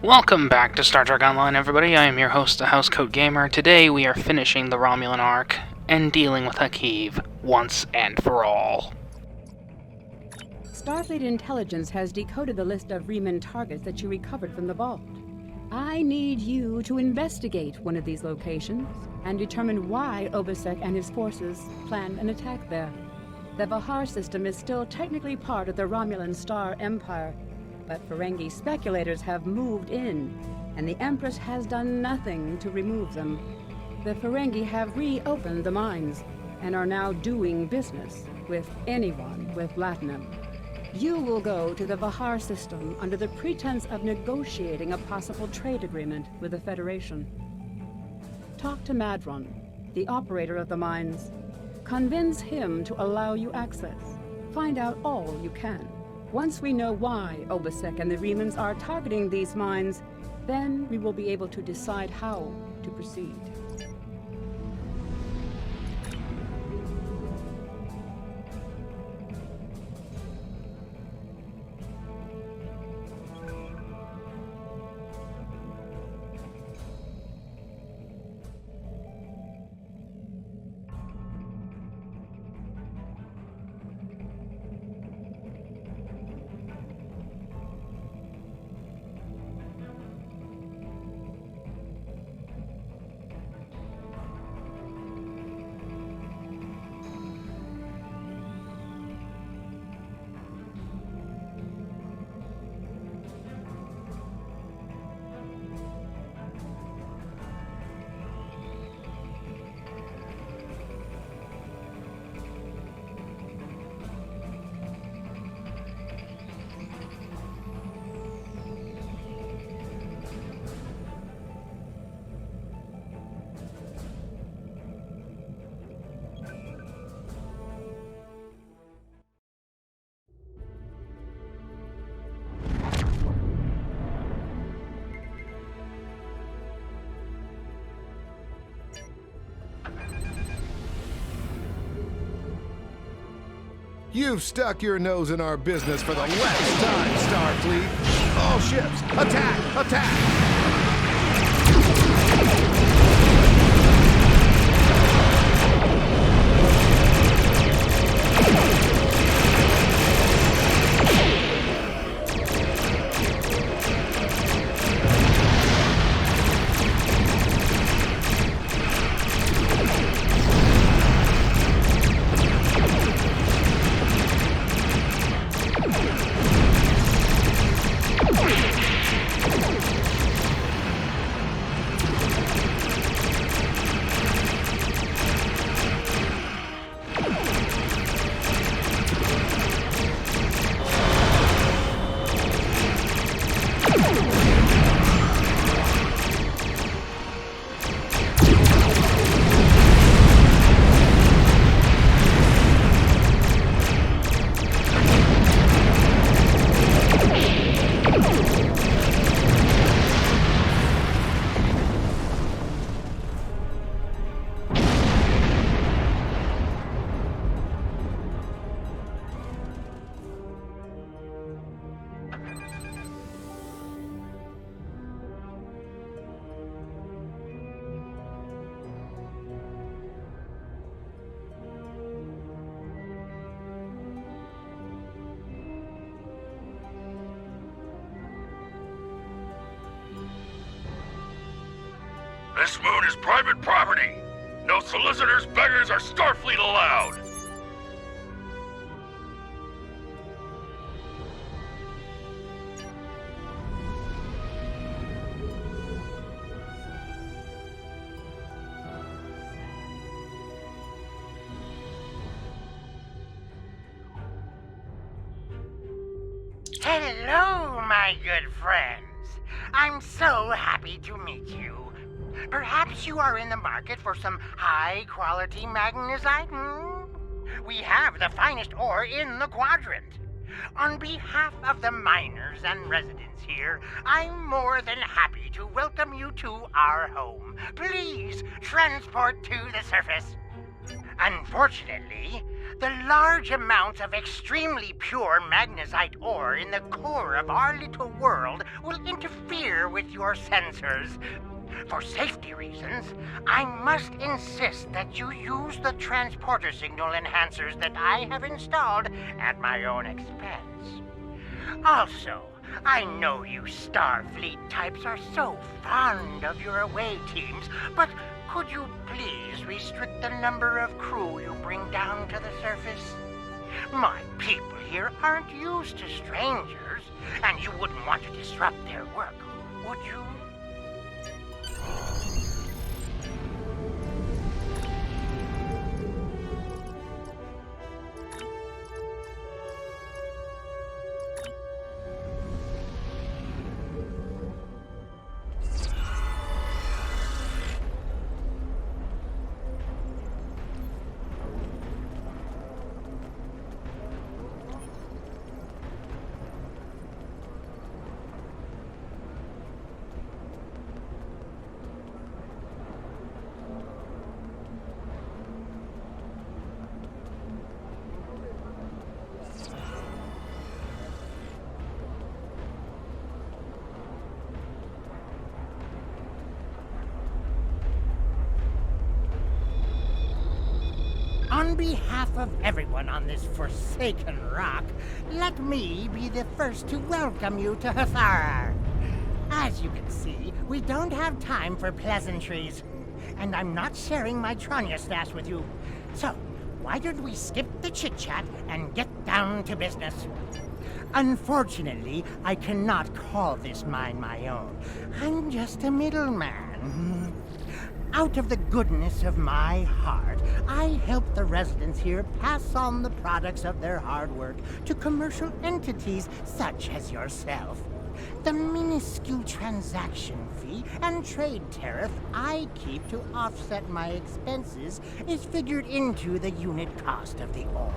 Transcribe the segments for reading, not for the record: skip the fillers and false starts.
Welcome back to Star Trek Online, everybody. I am your host, the Housecoat Gamer. Today we are finishing the Romulan arc and dealing with Hakeev once and for all. Starfleet intelligence has decoded the list of Riemann targets that you recovered from the vault. I need you to investigate one of these locations and determine why Obasek and his forces planned an attack there. The Vahar system is still technically part of the Romulan Star Empire, but Ferengi speculators have moved in, and the Empress has done nothing to remove them. The Ferengi have reopened the mines, and are now doing business with anyone with platinum. You will go to the Vahar system under the pretense of negotiating a possible trade agreement with the Federation. Talk to Madron, the operator of the mines. Convince him to allow you access. Find out all you can. Once we know why Obasek and the Riemans are targeting these mines, then we will be able to decide how to proceed. You've stuck your nose in our business for the last time, Starfleet. All ships, attack! Attack! This moon is private property. No solicitors, beggars, or Starfleet allowed. Hello, my good friends. I'm so happy to meet you. Perhaps you are in the market for some high-quality magnesite? We have the finest ore in the quadrant. On behalf of the miners and residents here, I'm more than happy to welcome you to our home. Please transport to the surface. Unfortunately, the large amounts of extremely pure magnesite ore in the core of our little world will interfere with your sensors. For safety reasons, I must insist that you use the transporter signal enhancers that I have installed at my own expense. Also, I know you Starfleet types are so fond of your away teams, but could you please restrict the number of crew you bring down to the surface? My people here aren't used to strangers, and you wouldn't want to disrupt their work, would you? On behalf of everyone on this forsaken rock, let me be the first to welcome you to Hathara. As you can see, we don't have time for pleasantries, and I'm not sharing my Tranya stash with you. So, why don't we skip the chit-chat and get down to business? Unfortunately, I cannot call this mine my own. I'm just a middleman. Out of the goodness of my heart, I help the residents here pass on the products of their hard work to commercial entities such as yourself. The minuscule transaction fee and trade tariff I keep to offset my expenses is figured into the unit cost of the ore.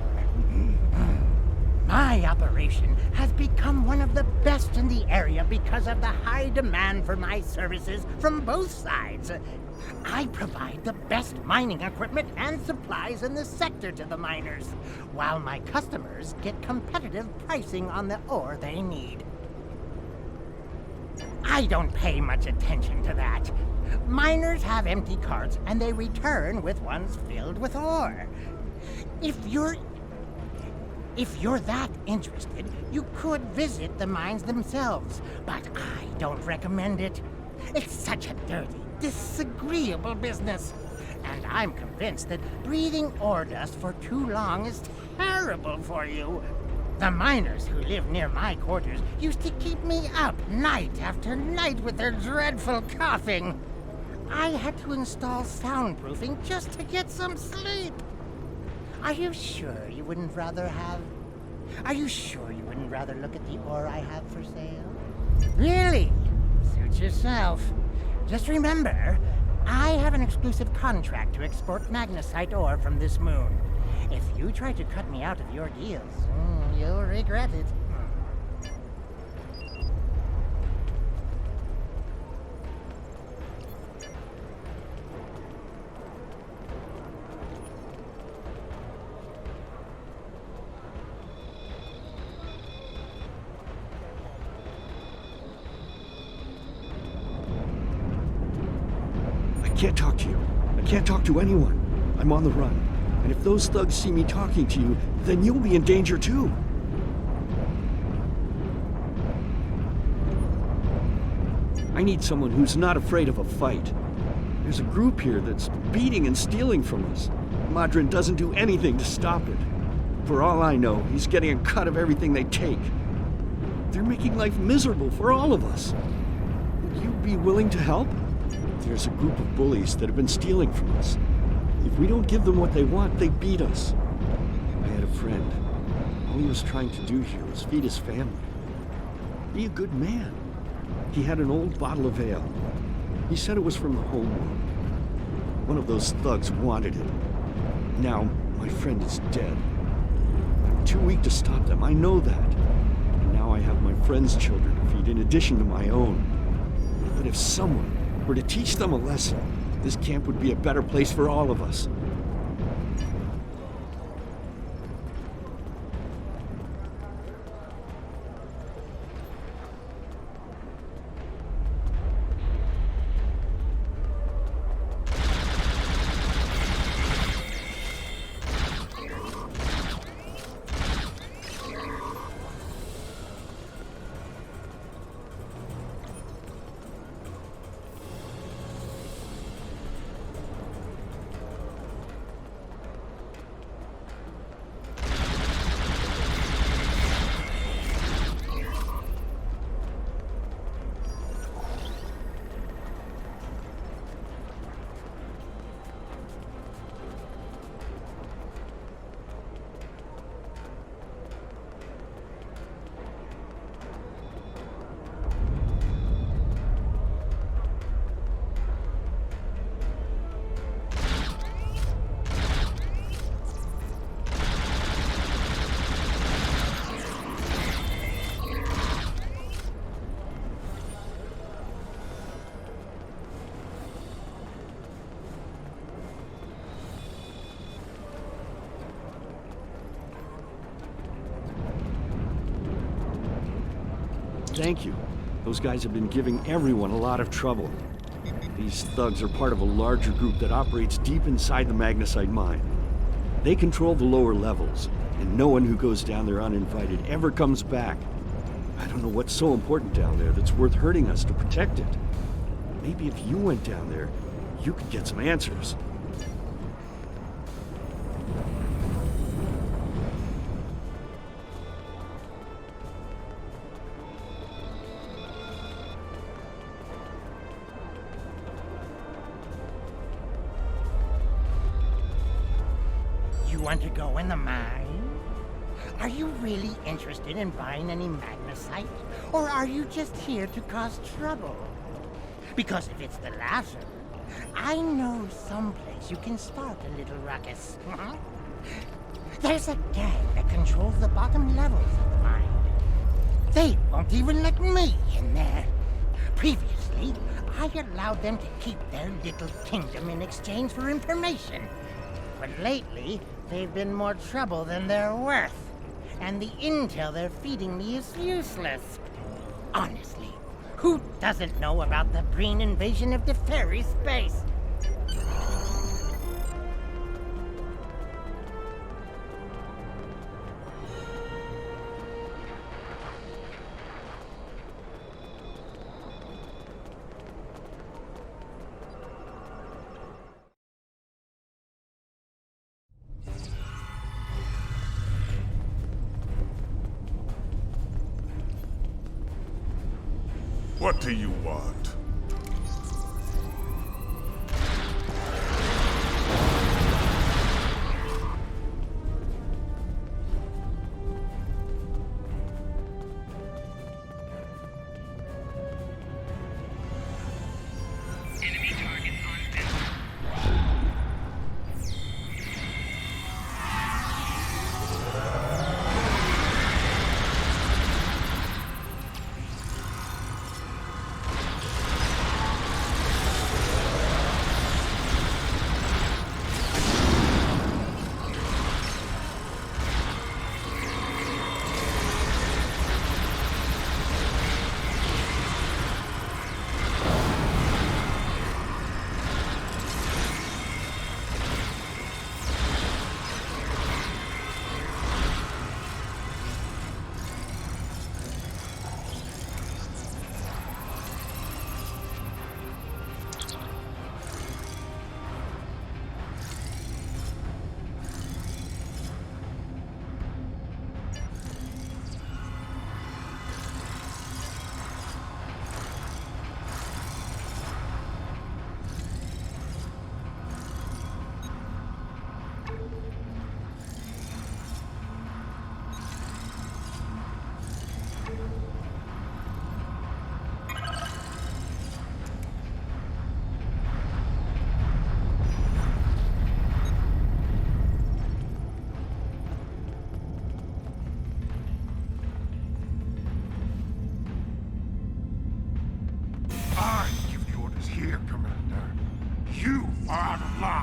My operation has become one of the best in the area because of the high demand for my services from both sides. I provide the best mining equipment and supplies in the sector to the miners, while my customers get competitive pricing on the ore they need. I don't pay much attention to that. Miners have empty carts and they return with ones filled with ore. If you're that interested, you could visit the mines themselves, but I don't recommend it. It's such a dirty, disagreeable business, and I'm convinced that breathing ore dust for too long is terrible for you. The miners who live near my quarters used to keep me up night after night with their dreadful coughing. I had to install soundproofing just to get some sleep. Are you sure you wouldn't rather look at the ore I have for sale? Really? Suit yourself. Just remember, I have an exclusive contract to export magnesite ore from this moon. If you try to cut me out of your deals, you'll regret it. I can't talk to you. I can't talk to anyone. I'm on the run. And if those thugs see me talking to you, then you'll be in danger too. I need someone who's not afraid of a fight. There's a group here that's beating and stealing from us. Madrin doesn't do anything to stop it. For all I know, he's getting a cut of everything they take. They're making life miserable for all of us. Would you be willing to help? There's a group of bullies that have been stealing from us. If we don't give them what they want, they beat us. I had a friend. All he was trying to do here was feed his family. Be a good man. He had an old bottle of ale. He said it was from the homeworld. One of those thugs wanted it. Now, my friend is dead. I'm too weak to stop them, I know that. And now I have my friend's children to feed in addition to my own. But if someone were to teach them a lesson, this camp would be a better place for all of us. Thank you. Those guys have been giving everyone a lot of trouble. These thugs are part of a larger group that operates deep inside the magnesite mine. They control the lower levels, and no one who goes down there uninvited ever comes back. I don't know what's so important down there that's worth hurting us to protect it. Maybe if you went down there, you could get some answers. You want to go in the mine? Are you really interested in buying any magnesite? Or are you just here to cause trouble? Because if it's the latter, I know someplace you can start a little ruckus. There's a gang that controls the bottom levels of the mine. They won't even let me in there. Previously, I allowed them to keep their little kingdom in exchange for information. But lately, they've been more trouble than they're worth. And the intel they're feeding me is useless. Honestly, who doesn't know about the Breen invasion of the fairy space? What do you want? Enemy target on deck.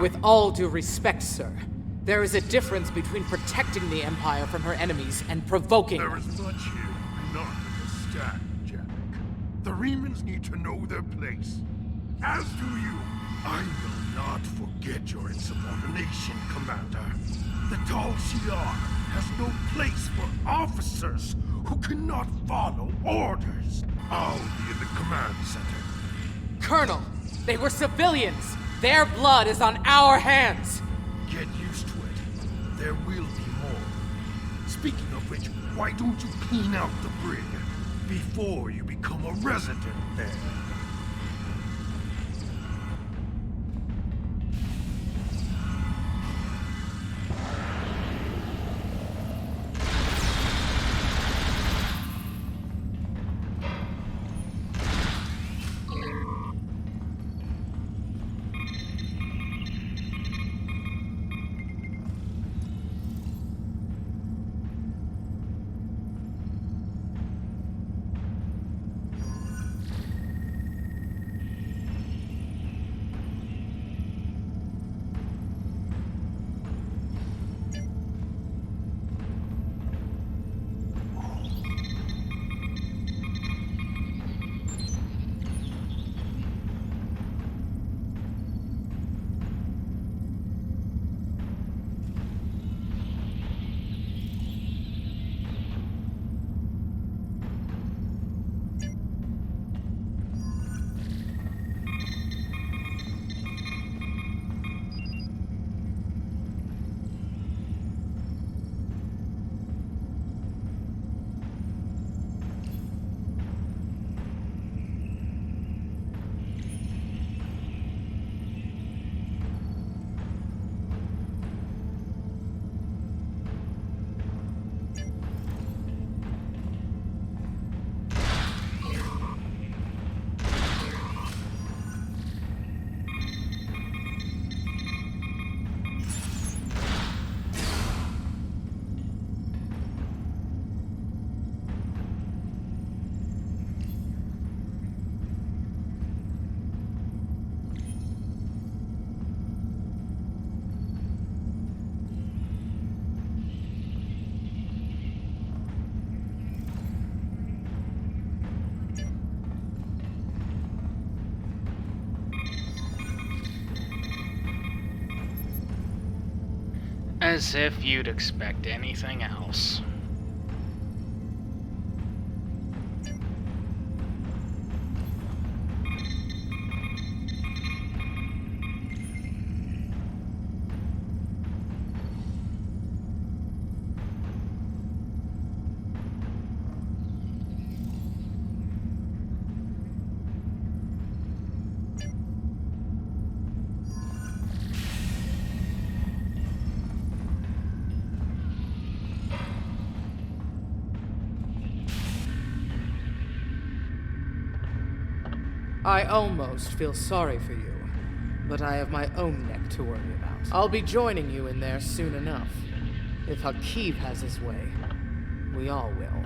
With all due respect, sir, there is a difference between protecting the Empire from her enemies and provoking There them. is much here you do not understand, Jack. The Remans need to know their place. As do you. I will not forget your insubordination, Commander. The Tal Shiar has no place for officers who cannot follow orders. I'll be in the command center. Colonel, they were civilians! Their blood is on our hands! Get used to it. There will be more. Speaking of which, why don't you clean out the brig before you become a resident there? As if you'd expect anything else. I almost feel sorry for you, but I have my own neck to worry about. I'll be joining you in there soon enough. If Hakeev has his way, we all will.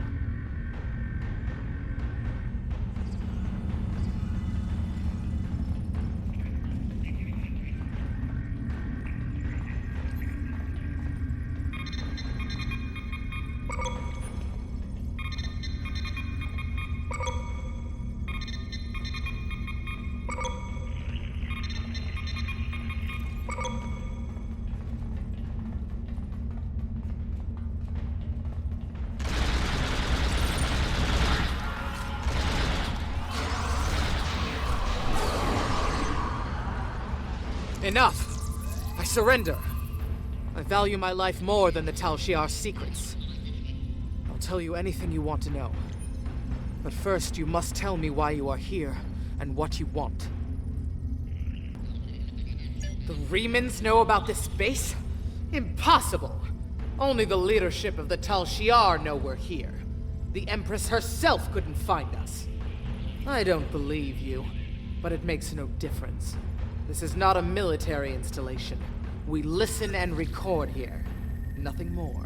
Enough! I surrender. I value my life more than the Tal Shiar's secrets. I'll tell you anything you want to know. But first, you must tell me why you are here and what you want. The Remans know about this base? Impossible! Only the leadership of the Tal Shiar know we're here. The Empress herself couldn't find us. I don't believe you, but it makes no difference. This is not a military installation. We listen and record here. Nothing more.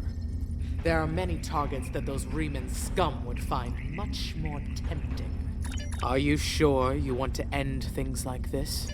There are many targets that those Reman scum would find much more tempting. Are you sure you want to end things like this?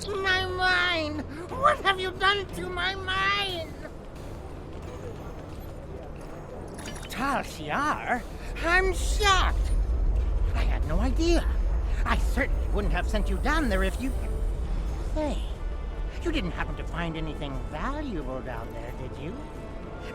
My mind! What have you done to my mind? Tal Shiar? I'm shocked. I had no idea. I certainly wouldn't have sent you down there if you... Say, you didn't happen to find anything valuable down there, did you?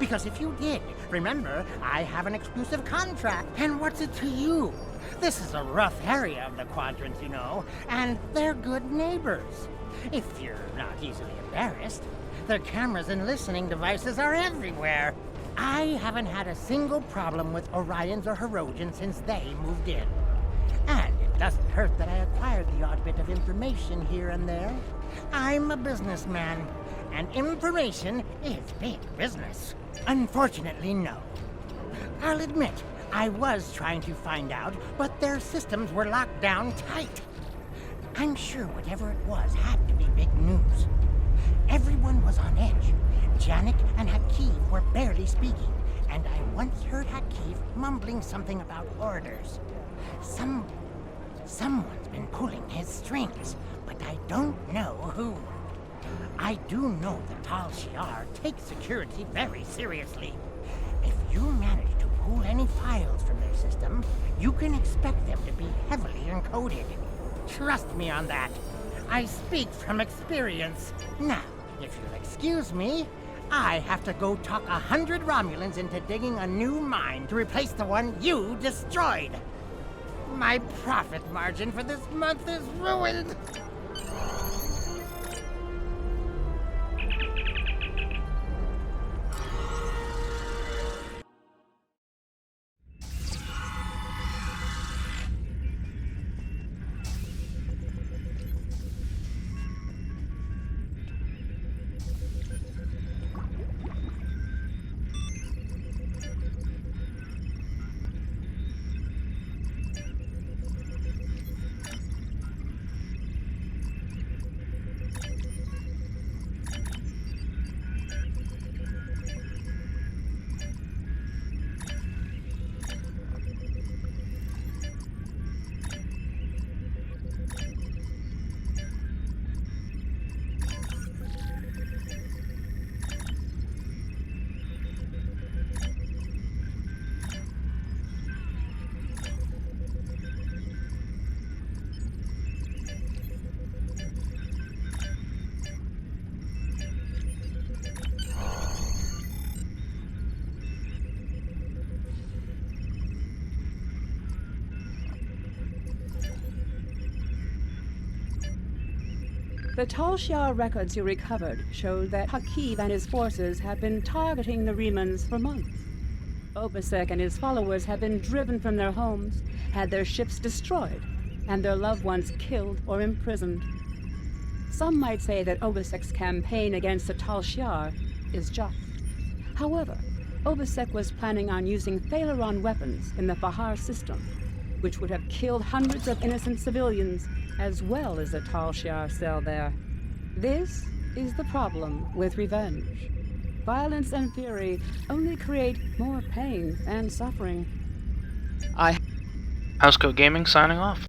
Because if you did, remember, I have an exclusive contract. And what's it to you? This is a rough area of the quadrants, you know, and they're good neighbors. If you're not easily embarrassed, their cameras and listening devices are everywhere. I haven't had a single problem with Orions or Herodians since they moved in. And it doesn't hurt that I acquired the odd bit of information here and there. I'm a businessman, and information is big business. Unfortunately, no. I'll admit, I was trying to find out, but their systems were locked down tight. I'm sure whatever it was had to be big news. Everyone was on edge. Janik and Hakeev were barely speaking, and I once heard Hakeev mumbling something about orders. Someone's been pulling his strings, but I don't know who. I do know the Tal Shiar takes security very seriously. If you manage to pull any files from their system, you can expect them to be heavily encoded. Trust me on that. I speak from experience. Now, if you'll excuse me, I have to go talk 100 Romulans into digging a new mine to replace the one you destroyed. My profit margin for this month is ruined. The Tal Shiar records you recovered showed that Hakeev and his forces have been targeting the Remans for months. Obasek and his followers have been driven from their homes, had their ships destroyed, and their loved ones killed or imprisoned. Some might say that Obasek's campaign against the Tal Shiar is just. However, Obasek was planning on using Thalaron weapons in the Fahar system, which would have killed hundreds of innocent civilians, as well as the Tal Shiar cell there. This is the problem with revenge. Violence and fury only create more pain and suffering. Housecoat Gaming signing off.